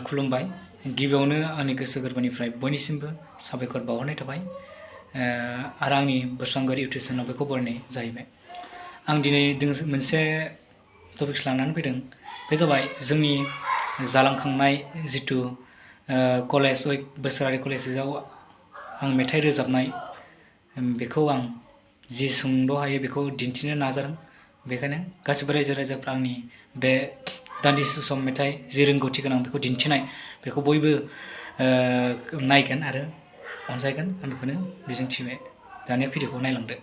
खुलुमबाय। गिबियावनो आंनि गोसो गोरबोनिफ्राय बयनिसिमबो साबायखर बावहरनाय थाबाय आरो आंनि बोस्रांगोर इउटुब चेनेलाव बेखौ बरायनाय जाहैबाय। आं दिनै मोनसे टपिक्स लानानै फैदों, बे जाबाय जोंनि जालांखांनाय जिथु कलेज उइक बोसोरारि कलेज उइकआव आं मेथाइ रोजाबनाय, बेखौ आं जि सुंद' हायो बेखौ दिन्थिनो नाजादों। बेखायनो गासिबो रायजो राजाफ्रा आंनि बे दान्दिसे सम मेथाइ जि रोंगौथि गोनां बेखौ दिन्थिनाय, बेखौ बयबो नायगोन आरो अनसायगोन, आं बेखौनो मिजिंथिबाय। दानिया भिडिअखौ नायलांदो।